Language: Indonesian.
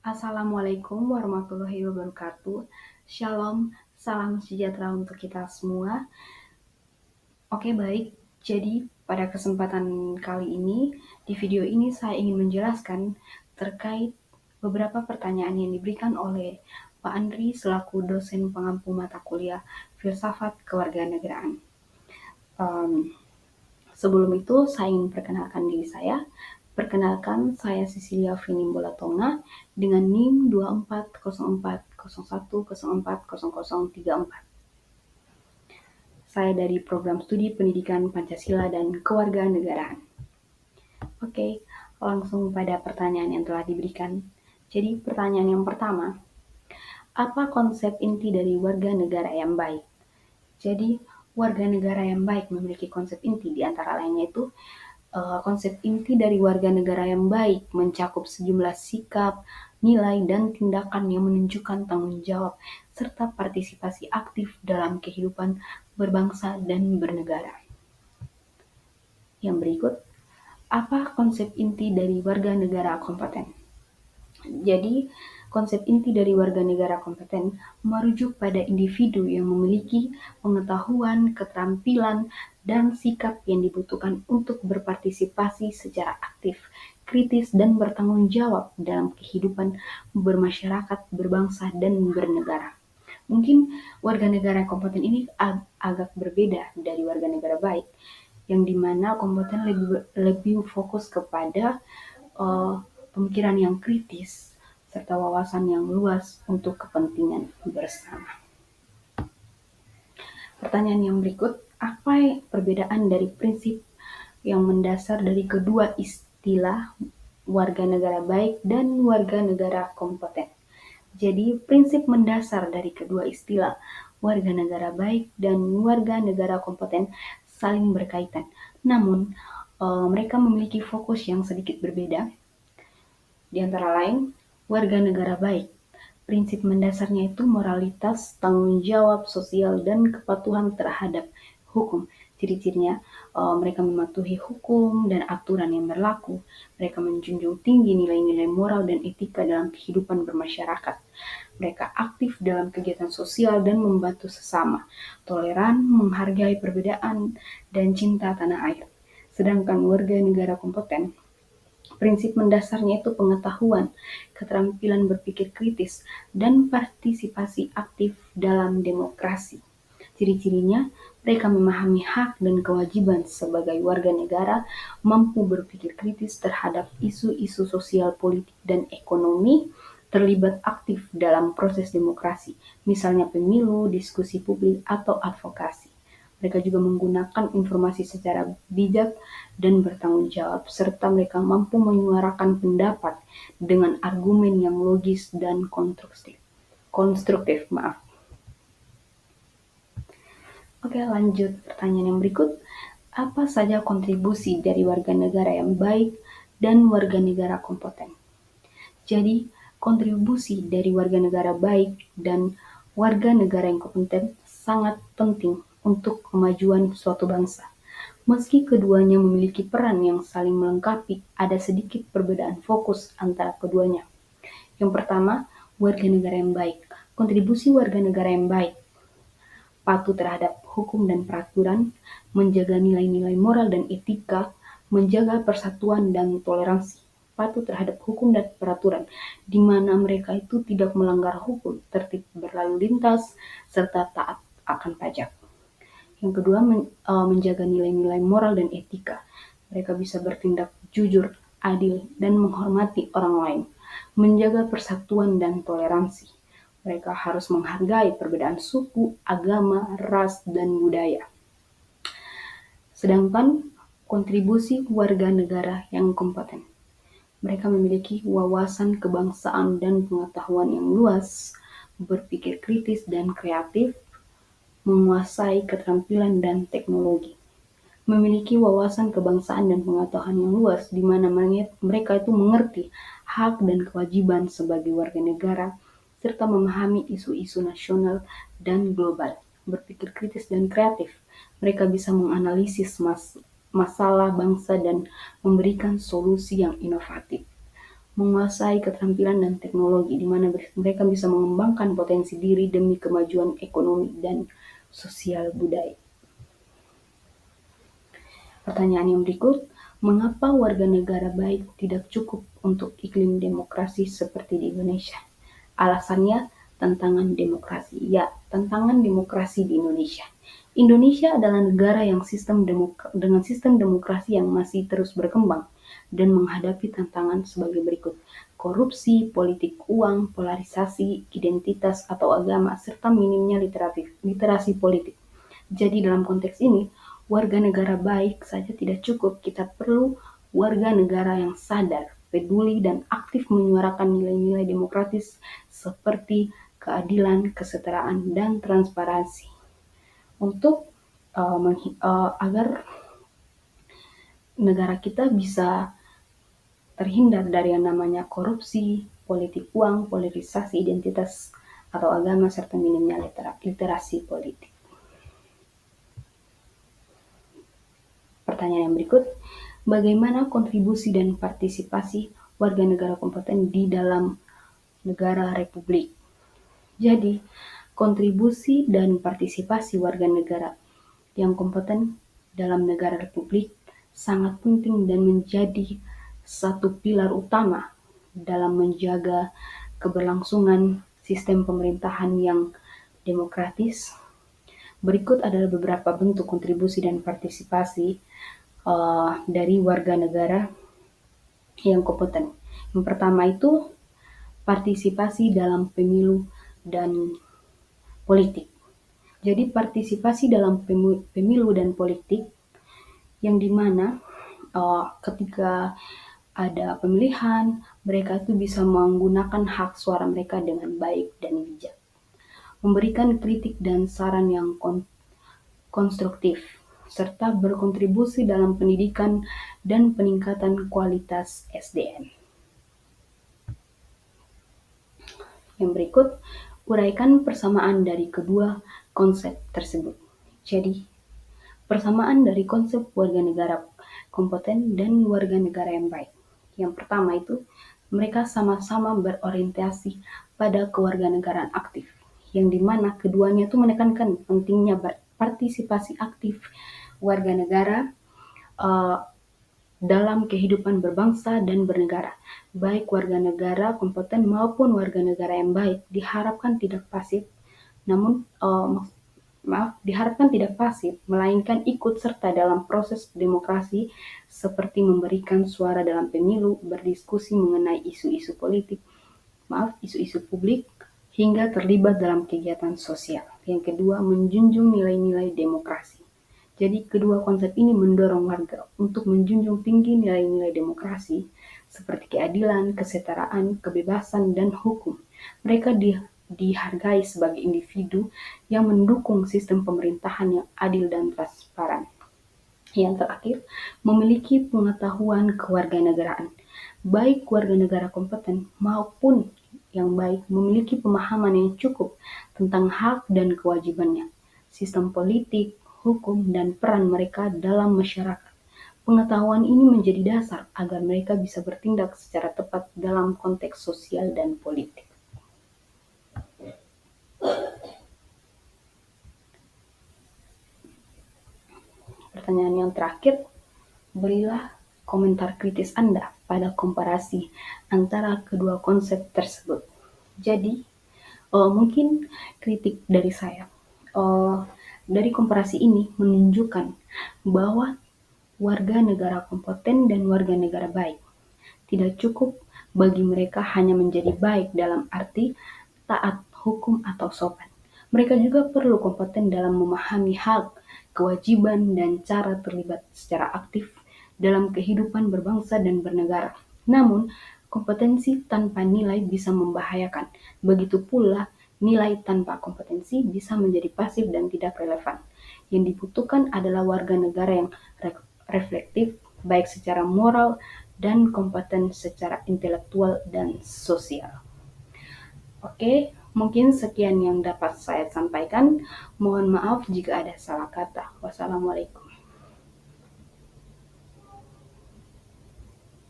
Assalamualaikum warahmatullahi wabarakatuh. Shalom, salam sejahtera untuk kita semua. Oke, baik. Jadi, pada kesempatan kali ini, di video ini saya ingin menjelaskan terkait beberapa pertanyaan yang diberikan oleh Pak Andri selaku dosen pengampu mata kuliah Filsafat Kewarganegaraan. Sebelum itu, saya ingin perkenalkan diri saya. Perkenalkan, saya Cecilia Finimbola Tonga dengan NIM 240401040034. Saya dari Program Studi Pendidikan Pancasila dan Kewarganegaraan. Oke, langsung pada pertanyaan yang telah diberikan. Jadi, pertanyaan yang pertama, apa konsep inti dari warga negara yang baik? Jadi, warga negara yang baik memiliki konsep inti, di antara lainnya itu konsep inti dari warga negara yang baik mencakup sejumlah sikap, nilai, dan tindakan yang menunjukkan tanggung jawab serta partisipasi aktif dalam kehidupan berbangsa dan bernegara. Yang berikut, apa konsep inti dari warga negara kompeten? Jadi, konsep inti dari warga negara kompeten merujuk pada individu yang memiliki pengetahuan, keterampilan, dan sikap yang dibutuhkan untuk berpartisipasi secara aktif, kritis, dan bertanggung jawab dalam kehidupan bermasyarakat, berbangsa, dan bernegara. Mungkin warga negara kompeten ini agak berbeda dari warga negara baik, yang dimana kompeten lebih fokus kepada pemikiran yang kritis, serta wawasan yang luas untuk kepentingan bersama. Pertanyaan yang berikut, apa perbedaan dari prinsip yang mendasar dari kedua istilah warga negara baik dan warga negara kompeten? Jadi, prinsip mendasar dari kedua istilah warga negara baik dan warga negara kompeten saling berkaitan. Namun, mereka memiliki fokus yang sedikit berbeda. Di antara lain, warga negara baik. Prinsip mendasarnya itu moralitas, tanggung jawab sosial, dan kepatuhan terhadap hukum. Ciri-cirinya, mereka mematuhi hukum dan aturan yang berlaku. Mereka menjunjung tinggi nilai-nilai moral dan etika dalam kehidupan bermasyarakat. Mereka aktif dalam kegiatan sosial dan membantu sesama, toleran, menghargai perbedaan, dan cinta tanah air. Sedangkan warga negara kompeten, prinsip mendasarnya itu pengetahuan, keterampilan berpikir kritis, dan partisipasi aktif dalam demokrasi. Ciri-cirinya, mereka memahami hak dan kewajiban sebagai warga negara, mampu berpikir kritis terhadap isu-isu sosial, politik, dan ekonomi, terlibat aktif dalam proses demokrasi, misalnya pemilu, diskusi publik, atau advokasi. Mereka juga menggunakan informasi secara bijak dan bertanggung jawab, serta mereka mampu menyuarakan pendapat dengan argumen yang logis dan konstruktif. Oke, lanjut pertanyaan yang berikut. Apa saja kontribusi dari warga negara yang baik dan warga negara kompeten? Jadi, kontribusi dari warga negara baik dan warga negara yang kompeten sangat penting untuk kemajuan suatu bangsa. Meski keduanya memiliki peran yang saling melengkapi, ada sedikit perbedaan fokus antara keduanya. Yang pertama, warga negara yang baik. Kontribusi warga negara yang baik patuh terhadap hukum dan peraturan, menjaga nilai-nilai moral dan etika, menjaga persatuan dan toleransi, patuh terhadap hukum dan peraturan, di mana mereka itu tidak melanggar hukum, tertib berlalu lintas, serta taat akan pajak. Yang kedua, menjaga nilai-nilai moral dan etika. Mereka bisa bertindak jujur, adil, dan menghormati orang lain, menjaga persatuan dan toleransi. Mereka harus menghargai perbedaan suku, agama, ras, dan budaya. Sedangkan kontribusi warga negara yang kompeten. Mereka memiliki wawasan kebangsaan dan pengetahuan yang luas, berpikir kritis dan kreatif, menguasai keterampilan dan teknologi. Memiliki wawasan kebangsaan dan pengetahuan yang luas, di mana mereka itu mengerti hak dan kewajiban sebagai warga negara, serta memahami isu-isu nasional dan global. Berpikir kritis dan kreatif, mereka bisa menganalisis masalah bangsa dan memberikan solusi yang inovatif. menguasai keterampilan dan teknologi, di mana mereka bisa mengembangkan potensi diri demi kemajuan ekonomi dan sosial budaya. Pertanyaan yang berikut, mengapa warga negara baik tidak cukup untuk iklim demokrasi seperti di Indonesia? Alasannya, tantangan demokrasi. Ya, tantangan demokrasi di Indonesia. Indonesia adalah negara yang dengan sistem demokrasi yang masih terus berkembang dan menghadapi tantangan sebagai berikut: korupsi, politik uang, polarisasi, identitas atau agama, serta minimnya literasi politik. Jadi dalam konteks ini, warga negara baik saja tidak cukup, kita perlu warga negara yang sadar, peduli, dan aktif menyuarakan nilai-nilai demokratis seperti keadilan, kesetaraan, dan transparansi untuk agar negara kita bisa terhindar dari yang namanya korupsi, politik uang, polarisasi identitas atau agama, serta minimnya literasi politik. Pertanyaan yang berikut, bagaimana kontribusi dan partisipasi warga negara kompeten di dalam negara republik? Jadi, kontribusi dan partisipasi warga negara yang kompeten dalam negara republik sangat penting dan menjadi satu pilar utama dalam menjaga keberlangsungan sistem pemerintahan yang demokratis. Berikut adalah beberapa bentuk kontribusi dan partisipasi dari warga negara yang kompeten. Yang pertama itu partisipasi dalam pemilu dan politik. Jadi partisipasi dalam pemilu dan politik yang dimana ketika ada pemilihan, mereka itu bisa menggunakan hak suara mereka dengan baik dan bijak. Memberikan kritik dan saran yang konstruktif, serta berkontribusi dalam pendidikan dan peningkatan kualitas SDM. Yang berikut, uraikan persamaan dari kedua konsep tersebut. Jadi, persamaan dari konsep warga negara kompeten dan warga negara yang baik. Yang pertama itu, mereka sama-sama berorientasi pada kewarganegaraan aktif, yang dimana keduanya itu menekankan pentingnya partisipasi aktif warga negara dalam kehidupan berbangsa dan bernegara. Baik warga negara kompeten maupun warga negara yang baik diharapkan tidak pasif, melainkan ikut serta dalam proses demokrasi seperti memberikan suara dalam pemilu, berdiskusi mengenai isu-isu publik, hingga terlibat dalam kegiatan sosial. Yang kedua, menjunjung nilai-nilai demokrasi. Jadi kedua konsep ini mendorong warga untuk menjunjung tinggi nilai-nilai demokrasi seperti keadilan, kesetaraan, kebebasan, dan hukum. Mereka dihargai sebagai individu yang mendukung sistem pemerintahan yang adil dan transparan. Yang terakhir, memiliki pengetahuan kewarganegaraan. Baik warga negara kompeten maupun yang baik memiliki pemahaman yang cukup tentang hak dan kewajibannya, sistem politik, hukum, dan peran mereka dalam masyarakat. Pengetahuan ini menjadi dasar agar mereka bisa bertindak secara tepat dalam konteks sosial dan politik. Pertanyaan yang terakhir, berilah komentar kritis Anda pada komparasi antara kedua konsep tersebut. Jadi, mungkin kritik dari saya. Dari komparasi ini menunjukkan bahwa warga negara kompeten dan warga negara baik tidak cukup bagi mereka hanya menjadi baik dalam arti taat hukum atau sopan. Mereka juga perlu kompeten dalam memahami hak, kewajiban, dan cara terlibat secara aktif dalam kehidupan berbangsa dan bernegara. Namun, kompetensi tanpa nilai bisa membahayakan. Begitu pula, nilai tanpa kompetensi bisa menjadi pasif dan tidak relevan. Yang dibutuhkan adalah warga negara yang reflektif, baik secara moral dan kompeten secara intelektual dan sosial. Oke, mungkin sekian yang dapat saya sampaikan. Mohon maaf jika ada salah kata. Wassalamualaikum.